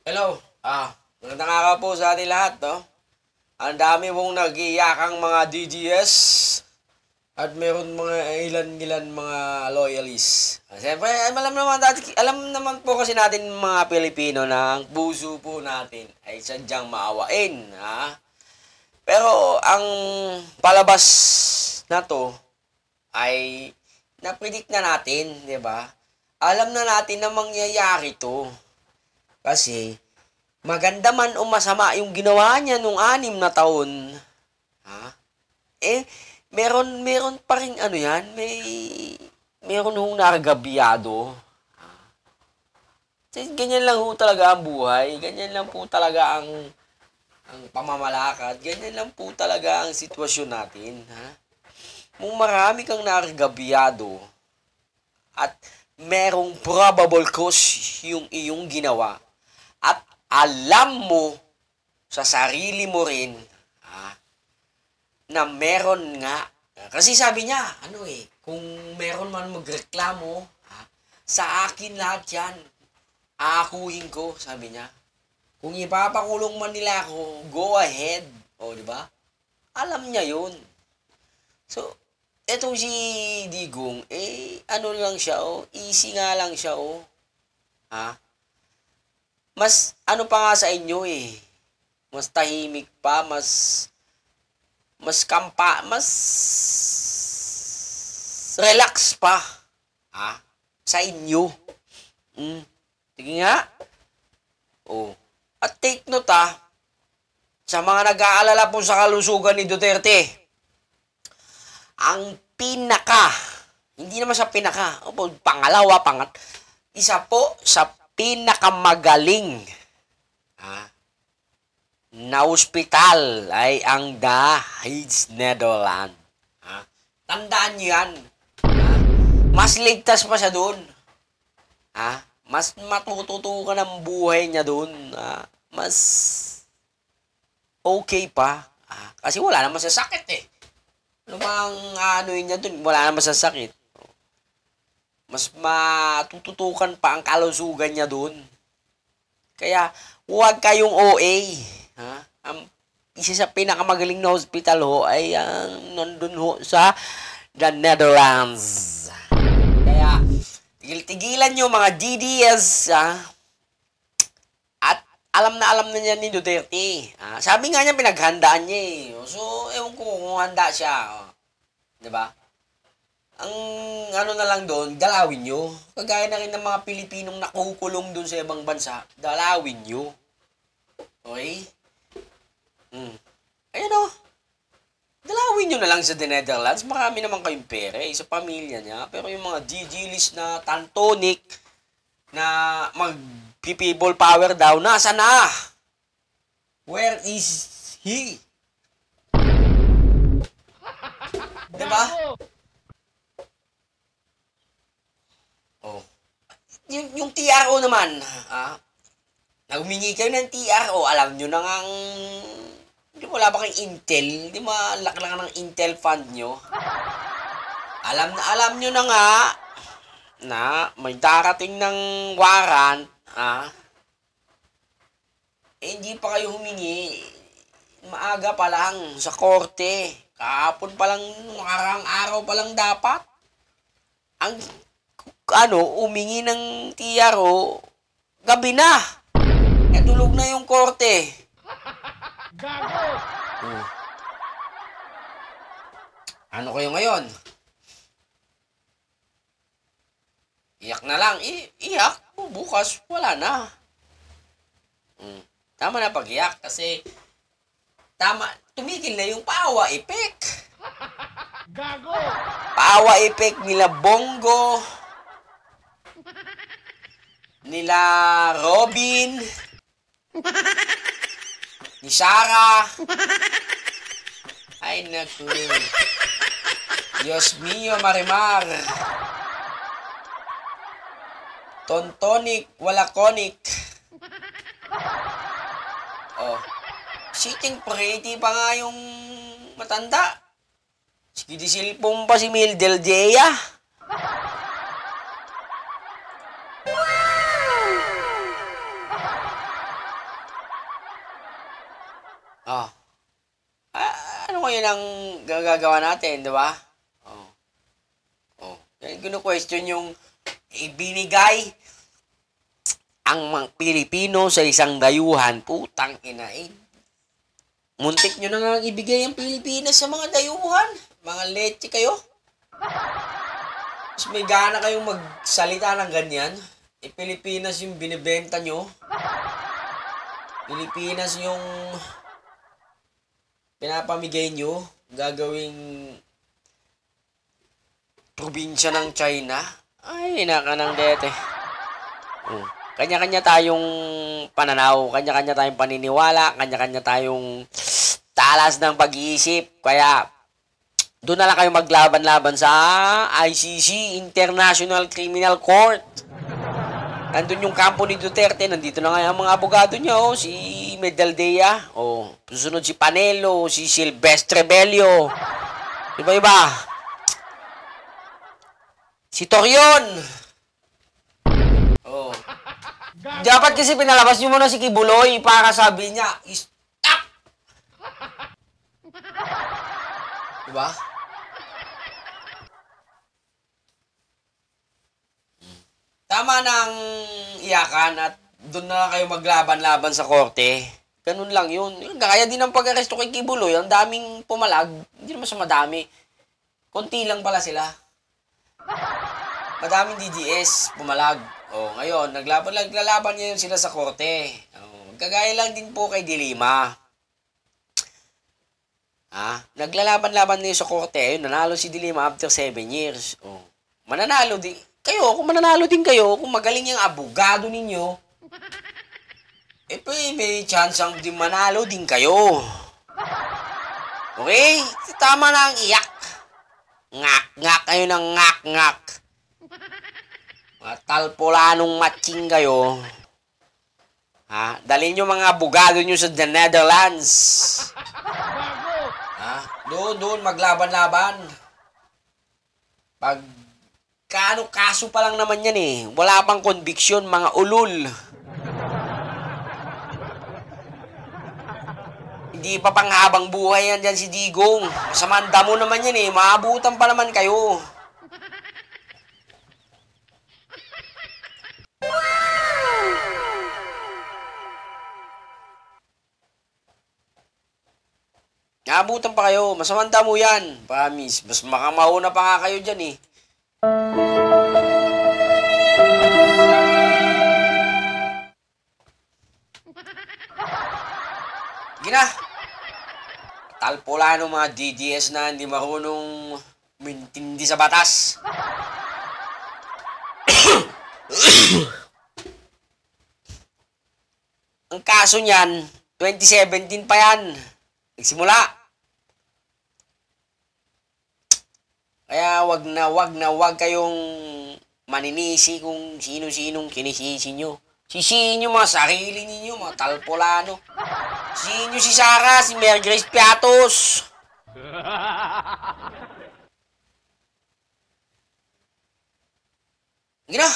Hello. Magandang araw po sa ating lahat, no? Ang dami mong nag-iiyakang mga DDS at meron mga ilan-ilan mga loyalists. Siyempre, alam naman po kasi natin mga Pilipino na ang puso po natin ay sadyang maawain, ha? Pero ang palabas na to ay napredict na natin, di ba? Alam na natin na mangyayari to. Kasi, maganda man o masama yung ginawa niya nung 6 na taon, ha? Eh, meron pa rin ano yan, meron hong naragabiyado. Ganyan lang ho talaga ang buhay, ganyan lang po talaga ang pamamalakad, ganyan lang po talaga ang sitwasyon natin, ha? Kung marami kang naragabiyado at merong probable cause yung iyong ginawa, at alam mo sa sarili mo rin na meron nga. Kasi sabi niya, kung meron man magreklamo, sa akin lahat yan. Aakuhin ko, sabi niya. Kung ipapakulong man nila ako, go ahead. O, di ba? Alam niya yun. So, etong si Digong, ano lang siya, easy nga lang siya, Ha? Mas ano pa nga sa inyo mas tahimik pa, mas relax pa, sa inyo. Sige nga. At take note, sa mga nag-aalala po sa kalusugan ni Duterte, ang hindi naman sa pangalawa, isa po sa pinakamagaling na ospital ay ang The Heights Netherlands. Tandaan niyo yan. Mas ligtas pa siya doon. Mas matututukan ang buhay niya doon. Mas okay pa. Kasi wala naman sa sakit Ano bang niya doon? Wala naman sa sakit. Mas matututukan pa ang kalusugan niya doon. Kaya, huwag kayong OA. Ang isa sa pinakamagaling na hospital ay ang nandun sa the Netherlands. Kaya, tigil-tigilan nyo mga DDS, at alam na niya ni Duterte. Sabi nga niya, pinaghandaan niya So, ewan ko kung handa siya. Diba? Ang na lang doon, dalawin nyo. Kagaya na rin ng mga Pilipinong nakukulong doon sa ibang bansa, dalawin nyo. Okay? Ayan dalawin nyo na lang sa The Netherlands. Marami naman kayong pera sa pamilya niya. Pero yung mga GG na tantonik na mag-people power daw, nasa na? Where is he? Diba? Yung TRO naman, humingi kayo ng TRO, alam nyo na ngang, wala ba kayong intel? Hindi malaki lang ng intel fund nyo. Alam nyo na nga, na may darating ng warrant, hindi pa kayo humingi. Maaga pa lang sa korte. Kahapon pa lang, nakarang araw pa lang dapat. Ang umingi ng TRO, gabi na. Tulog na yung korte. Gago! Ano kayo ngayon? Iyak na lang. Iyak. Bukas, wala na. Tama na pag-iyak kasi tumigil na yung paawa effect. Gago! Paawa effect nila Bongo, nila Robin, ni Sarah. Ay, naku. Diyos mio, Marimar. Tontonic, walakonik. Sitting pretty pa nga yung matanda. Sige, di silpong pa si Mildel Jaya. Oh. Ano ngayon ang gagawa natin, di ba? Oh. Oh. Kino-question yung ibinigay ang mga Pilipino sa isang dayuhan. Putang ina eh. Muntik nyo na nga ibigay ang Pilipinas sa mga dayuhan. Mga leche kayo. Mas may gana kayong magsalita ng ganyan. Pilipinas yung binibenta nyo. Pilipinas yung pinapamigay nyo. Gagawing probinsya ng China. Ay, naka ng dete. Kanya-kanya tayong pananaw, kanya-kanya tayong paniniwala, kanya-kanya tayong talas ng pag-iisip. Kaya, doon na lang kayo maglaban-laban sa ICC, International Criminal Court. Nandun yung kampo ni Duterte, nandito na nga yung mga abogado niya, oh, si Medaldea, oh, susunod si Panelo, si Silvestre Bello, iba-iba. Si Torion. Oh. Dapat kasi pinalabas nyo muna si Kibuloy para sabi niya, stop! Diba? Tama nang iyakan at doon na kayo maglaban-laban sa korte. Ganun lang yun. Kaya din ang pag-aresto kay Kibuloy, ang daming pumalag. Hindi naman sa madami. Konti lang pala sila. Madaming DDS pumalag. O, ngayon, naglalaban ngayon sila sa korte. O, kagaya lang din po kay Dilima. Naglalaban-laban niyo sa korte. Ayun, nanalo si Dilima after 7 years. O, mananalo din. Kung mananalo din kayo, kung magaling yung abogado ninyo, may chance ang din manalo din kayo. Okay? Tama na ang iyak. Ngak-ngak kayo ng ngak-ngak. Mga talpolanong matching kayo. Dalhin nyo mga abogado nyo sa The Netherlands. Doon, maglaban-laban. Pag kaso pa lang naman yan eh. Wala pang conviction, mga ulol. Hindi pa pang habang buhay yan dyan si Digong. Samanda mo naman yan eh. Maabutan pa naman kayo. Naabutan pa kayo. Masamanda mo yan. Promise. Mas makamauna pa nga kayo dyan eh. Gina. Talpola ng mga DDS na hindi marunong mintindi sa batas. Ang kaso niyan, 2017 pa yan. Nagsimula. Kaya wag kayong maninisi kung sino-sinong kinisisi nyo. Sisihin nyo mga sarili ninyo, mga talpolano. Sisihin nyo si Sarah, si Mary Grace Piatos. Gina.